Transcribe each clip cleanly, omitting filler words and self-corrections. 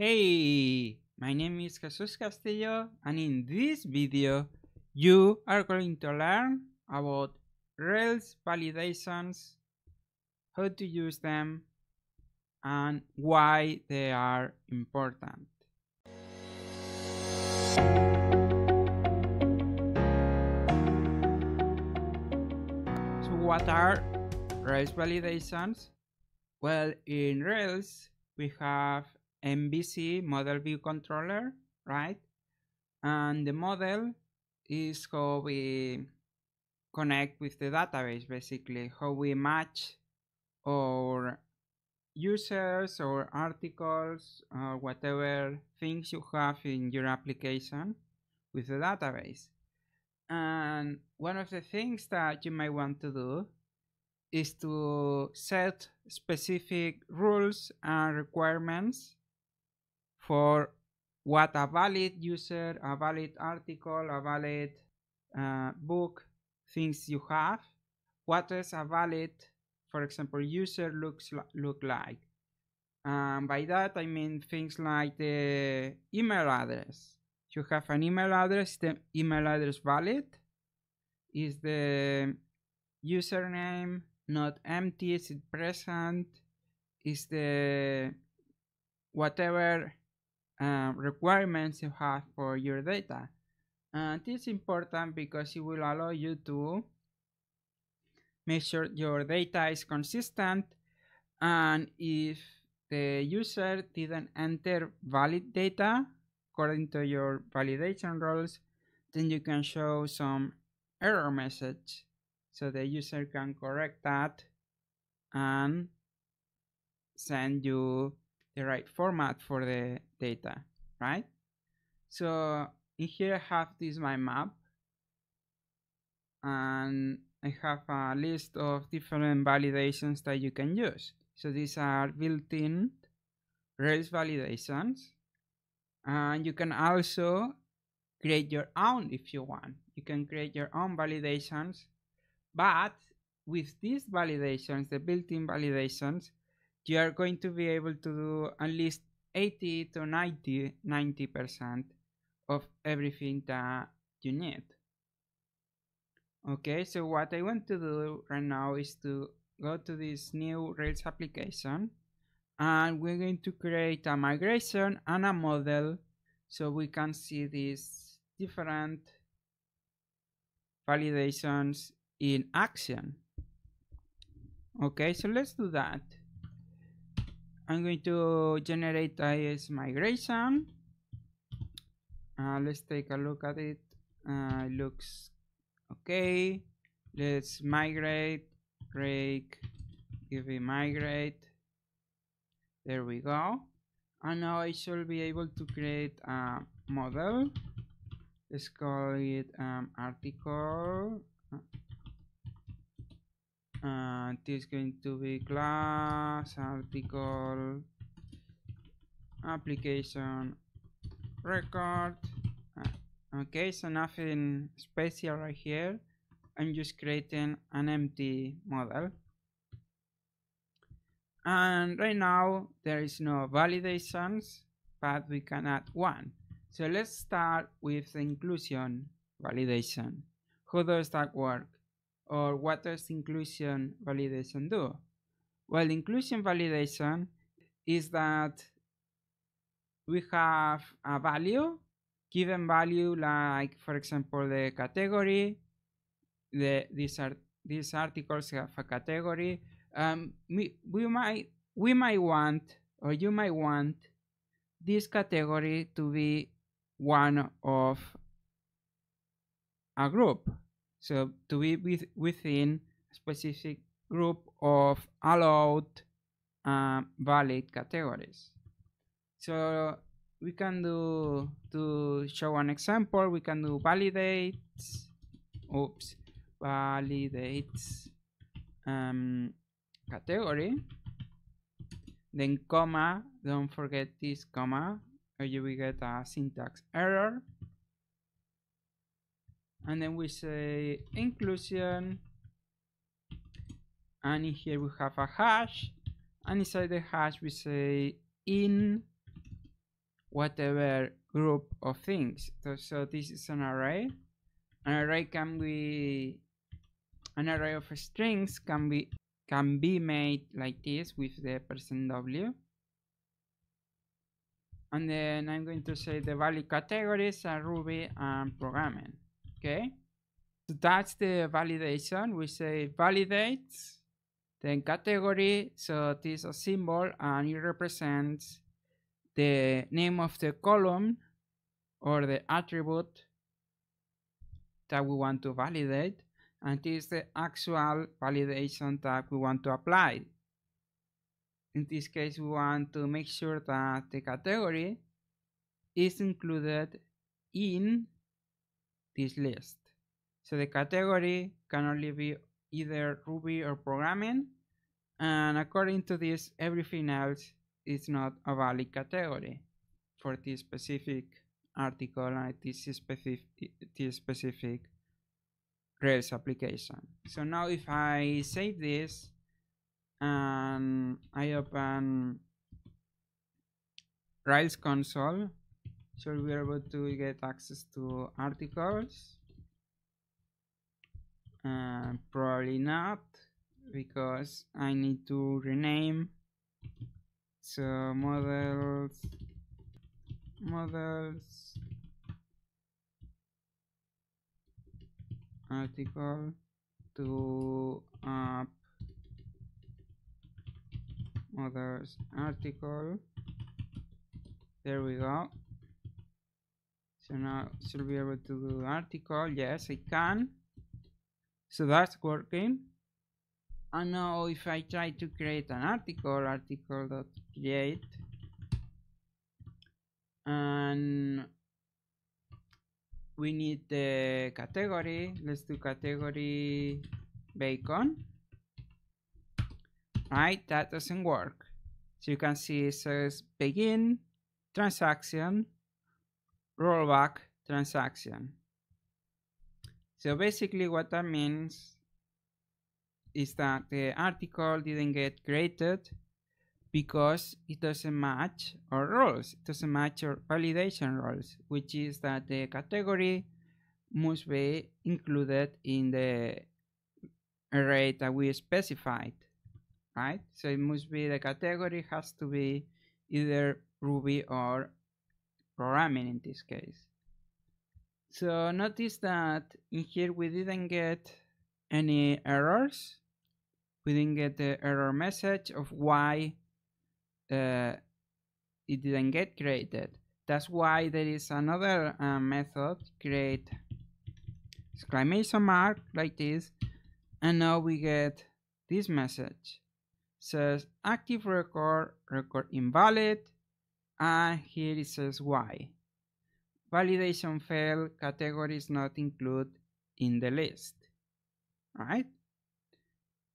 Hey, my name is Jesus Castillo, and in this video you are going to learn about Rails validations, how to use them, and why they are important. So what are Rails validations? Well, in Rails we have MVC, Model View Controller, right? And the model is how we connect with the database, basically how we match our users or articles or whatever things you have in your application with the database. And one of the things that you might want to do is to set specific rules and requirements for what a valid user, a valid article, a valid book things you have. What does a valid, for example, user look like? By that I mean things like the email address. If you have an email address, the email address valid? Is the username not empty? Is it present? Is the whatever requirements you have for your data? And it's important because it will allow you to make sure your data is consistent, and if the user didn't enter valid data according to your validation rules, then you can show some error message so the user can correct that and send you the right format for the data, right? So in here I have this my map, and I have a list of different validations that you can use. So these are built-in Rails validations, and you can also create your own if you want. You can create your own validations, but with these validations, the built-in validations, you are going to be able to do at least 80 to 90% of everything that you need. Okay, so what I want to do right now is to go to this new Rails application, and we're going to create a migration and a model so we can see these different validations in action. Okay, so let's do that. I'm going to generate a migration. Let's take a look at it. It looks okay. Let's migrate, break, give it migrate. There we go. And now I should be able to create a model. Let's call it article. This is going to be class article application record. Okay, so nothing special right here. I'm just creating an empty model. And right now there is no validations, but we can add one. So let's start with the inclusion validation. How does that work? Or what does inclusion validation do? Well, inclusion validation is that we have a value, given value, like for example the category. These articles have a category. We might want, or you might want, this category to be one of a group, so to be within a specific group of allowed valid categories. So we can do, to show an example, we can do validates category, then comma, don't forget this comma or you will get a syntax error, and then we say inclusion, and in here we have a hash, and inside the hash we say in whatever group of things. So this is an array. An array can be an array of strings can be made like this with the %w. And then I'm going to say the valid categories are Ruby and programming. Okay, so that's the validation. We say validates, then category, so this is a symbol and it represents the name of the column or the attribute that we want to validate, and this is the actual validation that we want to apply. In this case, we want to make sure that the category is included in this list. So the category can only be either Ruby or programming, and according to this, everything else is not a valid category for this specific article and this specific Rails application. So now if I save this and I open Rails console, so we'll be able to get access to articles. Probably not, because I need to rename. So models article to app models article. There we go. So now should be able to do article. Yes, I can. So that's working. And now if I try to create an article.create, and we need the category. Let's do category bacon. Right, that doesn't work. So you can see it says begin transaction, rollback transaction. So basically what that means is that the article didn't get created because it doesn't match our roles. It doesn't match our validation roles, which is that the category must be included in the array that we specified, right? So it must be, the category has to be either Ruby or programming in this case. So notice that in here we didn't get any errors. We didn't get the error message of why it didn't get created. That's why there is another method, create exclamation mark like this, and now we get this message. Says active record invalid, and here it says why. Validation failed, category is not included in the list, right?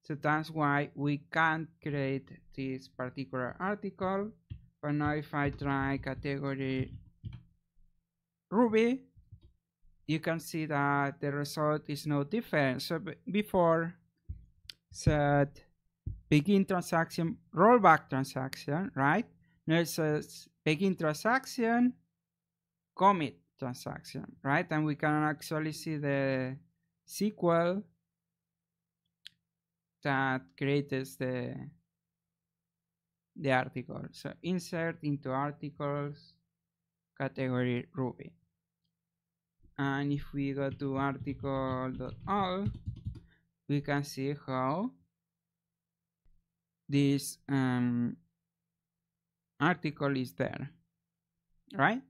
So that's why we can't create this particular article. But now if I try category Ruby, you can see that the result is no different. So before said begin transaction, rollback transaction, right? Now it says begin transaction, commit transaction, right? And we can actually see the SQL that creates the article. So insert into articles category Ruby. And if we go to article.all, we can see how this article is there, right?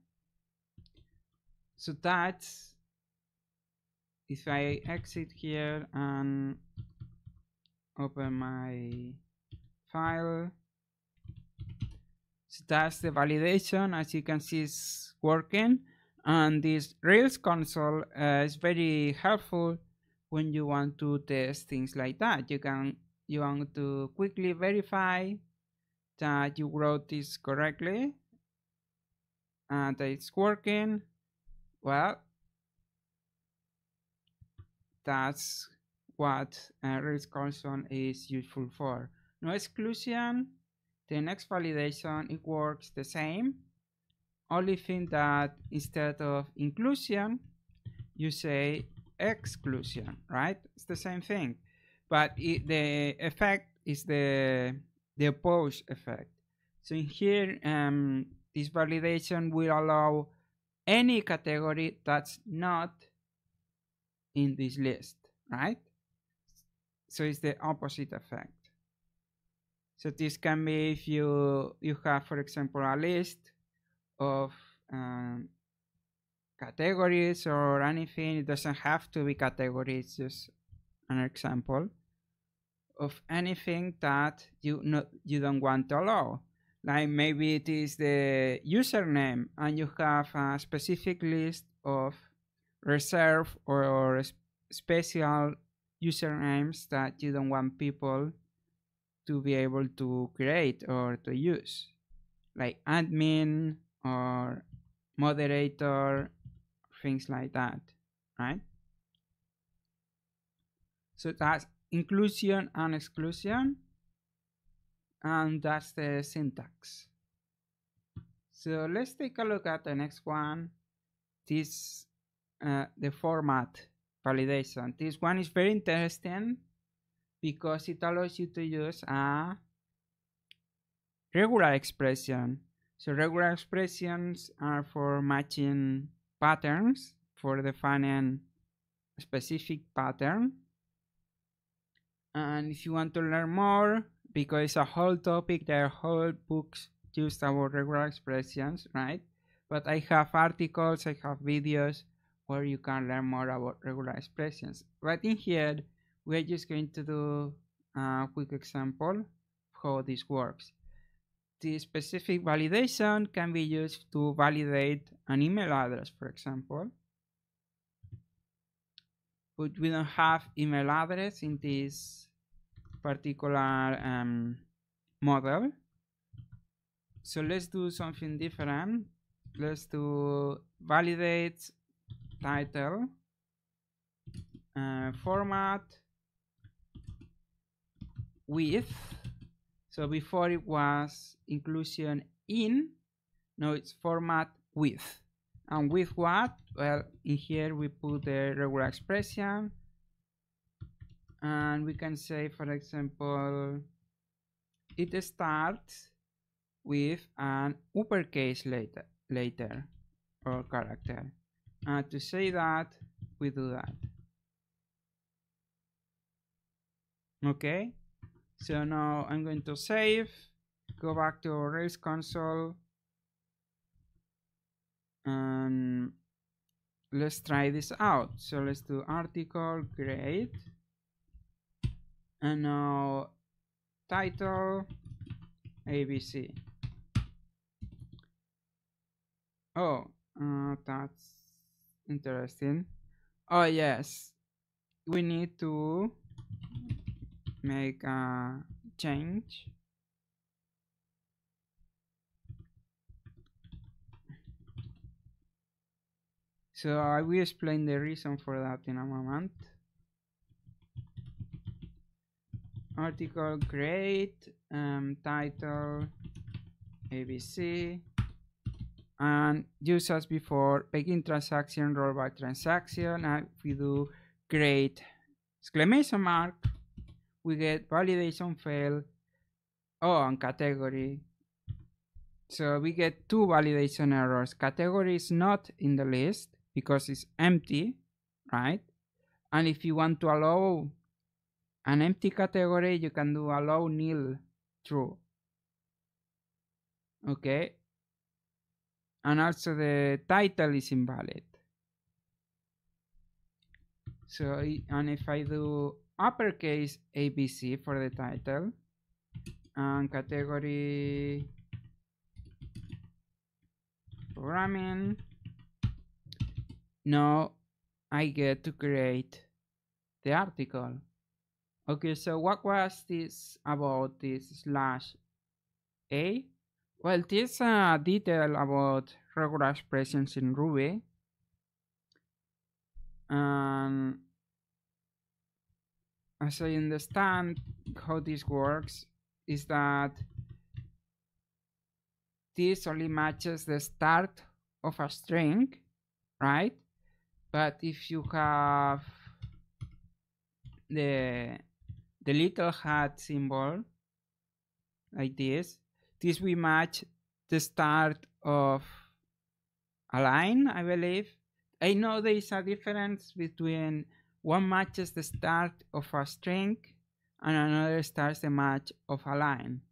So that's, if I exit here and open my file, so that's the validation. As you can see, it's working, and this Rails console is very helpful when you want to test things like that. You want to quickly verify that you wrote this correctly and that it's working. Well, that's what Rails console is useful for. No exclusion. The next validation, it works the same. only thing that instead of inclusion, you say exclusion, right? It's the same thing, but the effect is the opposed effect. So in here, this validation will allow any category that's not in this list, right? So it's the opposite effect. So this can be if you have, for example, a list of categories or anything. It doesn't have to be categories, just an example of anything that you don't want to allow. Like maybe it is the username and you have a specific list of reserved or special usernames that you don't want people to be able to create or to use, like admin or moderator, things like that, right? So that's inclusion and exclusion, and that's the syntax. So let's take a look at the next one. This the format validation. This one is very interesting because it allows you to use a regular expression. So regular expressions are for matching patterns, for defining a specific pattern. And if you want to learn more, because it's a whole topic, there are whole books just about regular expressions, right? But I have articles, I have videos where you can learn more about regular expressions. But in here, we're just going to do a quick example of how this works. The specific validation can be used to validate an email address, for example. But we don't have email address in this particular model. So let's do something different. Let's do validate title, format with. So before it was inclusion in, now it's format with. And with what? Well, in here we put the regular expression, and we can say, for example, it starts with an uppercase letter or character. And to say that, we do that. Okay, so now I'm going to save, go back to Rails console, and let's try this out. So let's do article, great. And now title, ABC. Oh, that's interesting. Oh yes, we need to make a change. So I will explain the reason for that in a moment. Article create, title ABC, and just as before, begin transaction, rollback transaction, and if we do create exclamation mark, we get validation fail. Oh, and category. So we get two validation errors. Category is not in the list because it's empty, right? And if you want to allow an empty category, you can do allow nil true. Okay. And also the title is invalid. So, and if I do uppercase ABC for the title and category programming, now I get to create the article. Okay, so what was this about this /a? Well, this detail about regular expressions in Ruby. As I understand how this works is that this only matches the start of a string, right? But if you have the little hat symbol like this will match the start of a line, I believe. I know there is a difference between one matches the start of a string and another starts the match of a line.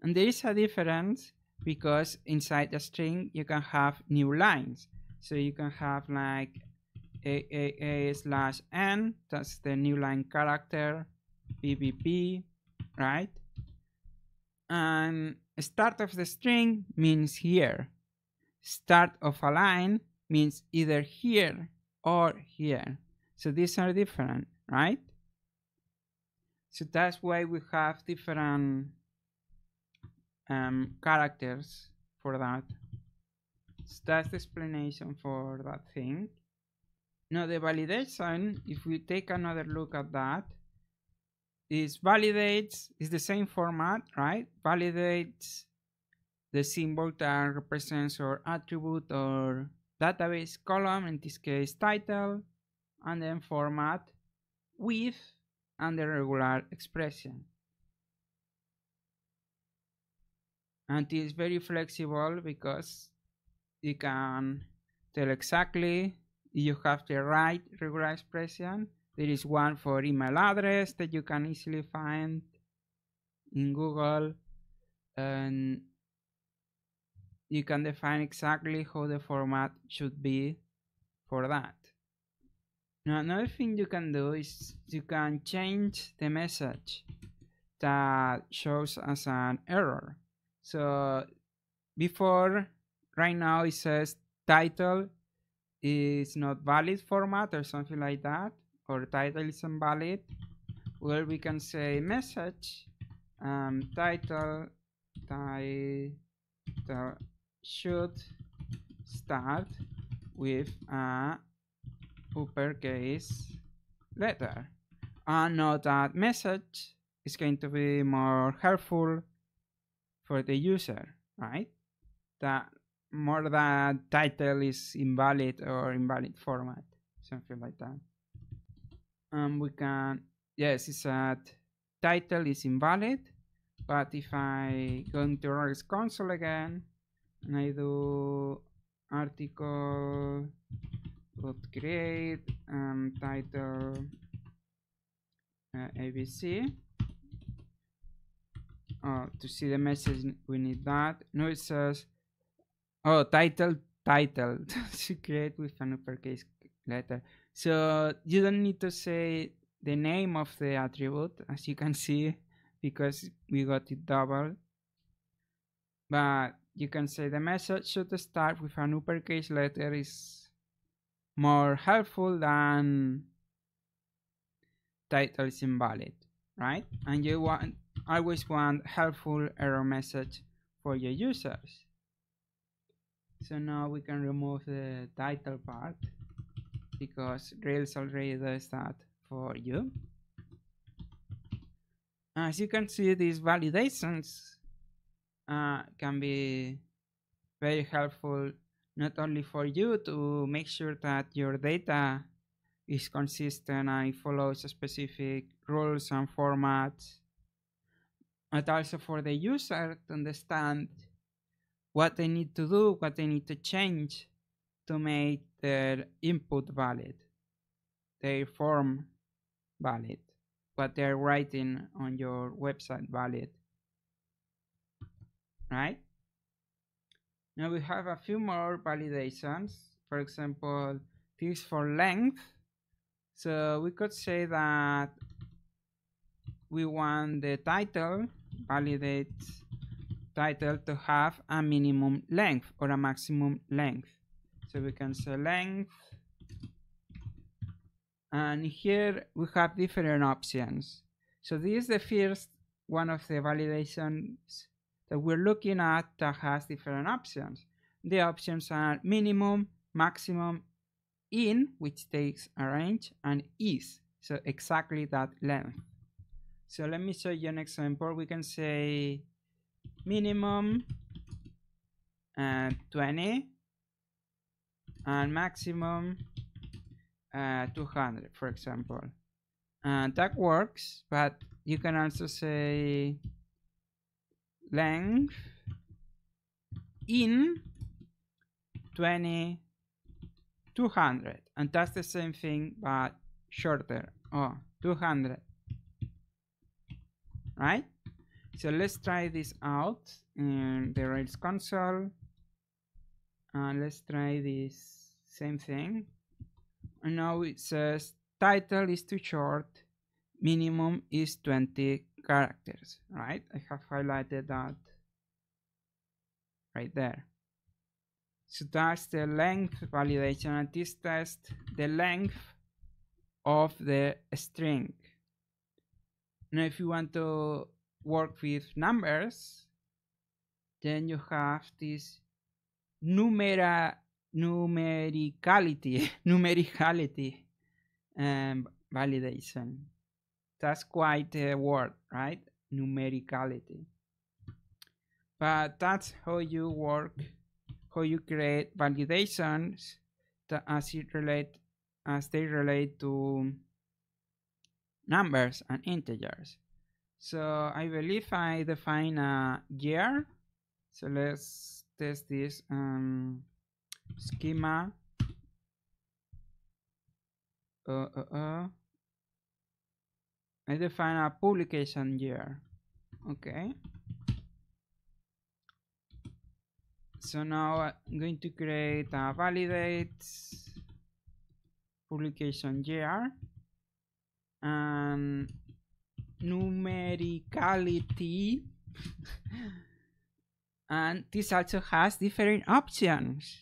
And there is a difference because inside the string you can have new lines. So you can have like a/n, that's the new line character, PPP, right? And start of the string means here. Start of a line means either here or here. So these are different, right? So that's why we have different characters for that. So that's the explanation for that thing. Now the validation, if we take another look at that, is validates is the same format, right? Validates the symbol that represents our attribute or database column, in this case title, and then format with and the regular expression. And it is very flexible because you can tell exactly if you have the right regular expression. There is one for email address that you can easily find in Google, and you can define exactly how the format should be for that. Now, another thing you can do is you can change the message that shows as an error. So before, right now it says title is not valid format or something like that, or title is invalid. Well, we can say message title should start with a uppercase letter, and note that message is going to be more helpful for the user, right? That more than title is invalid or invalid format, something like that. We can, yes, it's that title is invalid, but if I go into Rails console again and I do article create title ABC, to see the message we need that. No, it says title to create with an uppercase letter. So you don't need to say the name of the attribute, as you can see, because we got it double. But you can say the message should start with an uppercase letter is more helpful than title is invalid, right? And you always want helpful error message for your users. So now we can remove the title part because Rails already does that for you. As you can see, these validations can be very helpful, not only for you to make sure that your data is consistent and follows specific rules and formats, but also for the user to understand what they need to do, what they need to change to make their input valid, their form valid, what they're writing on your website valid, right? Now we have a few more validations. For example, this for length. So we could say that we want the title, validate title, to have a minimum length or a maximum length. So we can say length, and here we have different options. So this is the first one of the validations that we're looking at that has different options. The options are minimum, maximum, in, which takes a range, and is, so exactly that length. So let me show you an example. We can say minimum 20 and maximum 200, for example. And that works, but you can also say length in 20 200, and that's the same thing but shorter. 200, right? So let's try this out in the Rails console, and let's try this same thing. And now it says title is too short, minimum is 20 characters, right? I have highlighted that right there. So that's the length validation, and this tests the length of the string. Now if you want to work with numbers, then you have this numericality validation. That's quite a word, right? Numericality. But that's how you work, how you create validations as they relate to numbers and integers. So I believe I define a year. So let's test this schema. I define a publication year. Okay. So now I'm going to create a validate publication year and numericality. And this also has different options,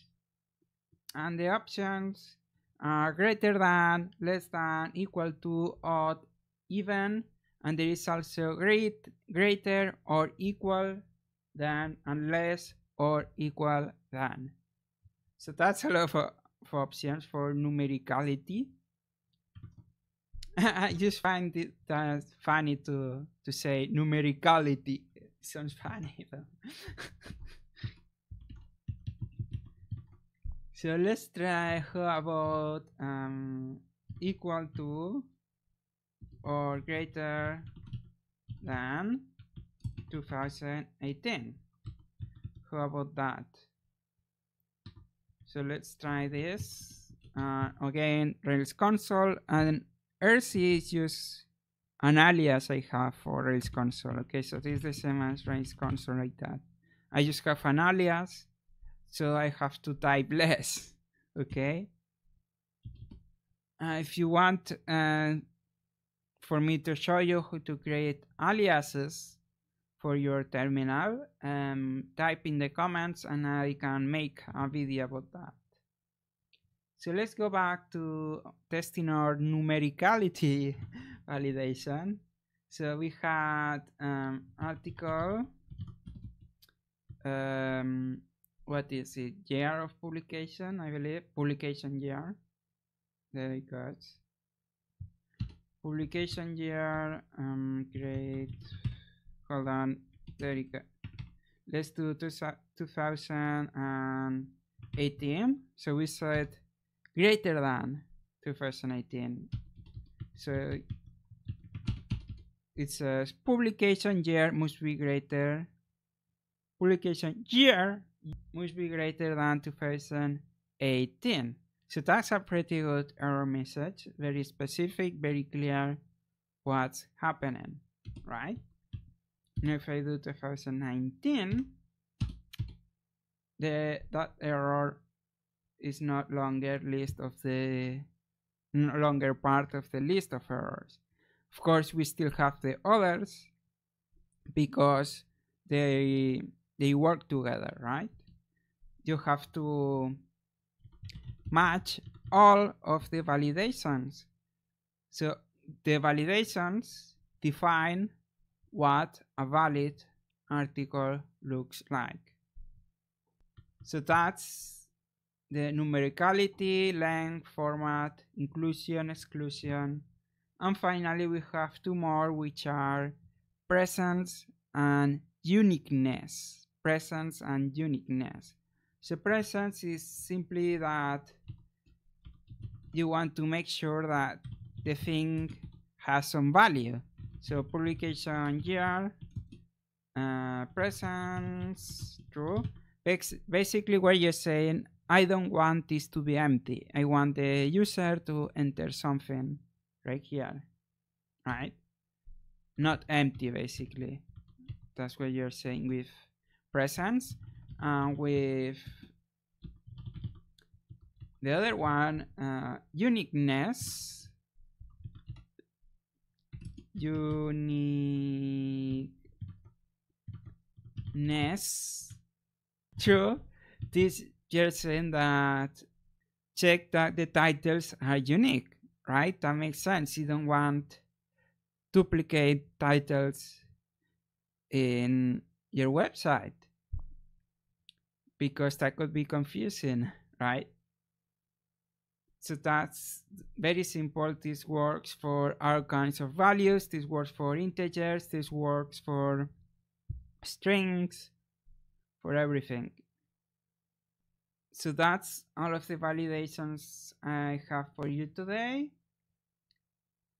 and the options are greater than, less than, equal to, odd, even, and there is also greater or equal than, and less or equal than. So that's a lot of options for numericality. I just find it funny to say numericality. It sounds funny. So let's try how about equal to or greater than 2018. How about that? So let's try this. Again, Rails console, and RC is just an alias I have for Rails console. Okay, so this is the same as Rails console, like that. I just have an alias, so I have to type less. Okay. If you want for me to show you how to create aliases for your terminal, type in the comments and I can make a video about that. So let's go back to testing our numericality validation. So we had article, what is it, year of publication, I believe, publication year. Very good. Publication year, great. Hold on, very good. Let's do 2018. So we said greater than 2018. So it says publication year must be greater. Publication year must be greater than 2018. So that's a pretty good error message. Very specific, very clear what's happening, right? Now if I do 2019, that error is no longer part of the list of errors. Of course, we still have the others because they work together, right? You have to match all of the validations. So the validations define what a valid article looks like. So that's the numericality, length, format, inclusion, exclusion, and finally we have two more, which are presence and uniqueness. Presence and uniqueness. So presence is simply that you want to make sure that the thing has some value. So publication year, presence true. Basically what you're saying, I don't want this to be empty. I want the user to enter something right here, right? Not empty, basically. That's what you're saying with presence. And with the other one, uniqueness. Uniqueness. True. This you're saying that check that the titles are unique, right? That makes sense. You don't want duplicate titles in your website because that could be confusing, right? So that's very simple. This works for all kinds of values. This works for integers. This works for strings, for everything. So that's all of the validations I have for you today.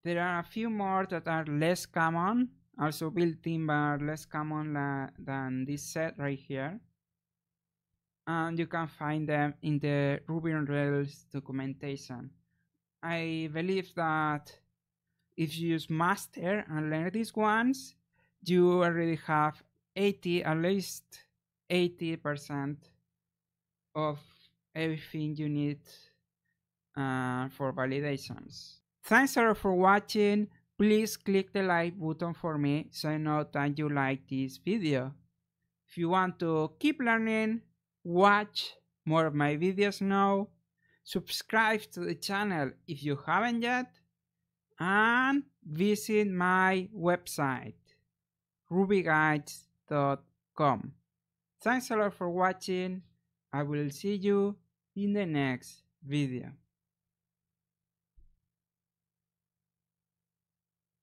There are a few more that are less common, also built-in but less common than this set right here. And you can find them in the Ruby on Rails documentation. I believe that if you use master and learn these ones, you already have at least 80% of everything you need for validations. Thanks a lot for watching. Please click the like button for me so I know that you like this video. If you want to keep learning, watch more of my videos now, subscribe to the channel if you haven't yet, and visit my website rubyguides.com. Thanks a lot for watching. I will see you in the next video.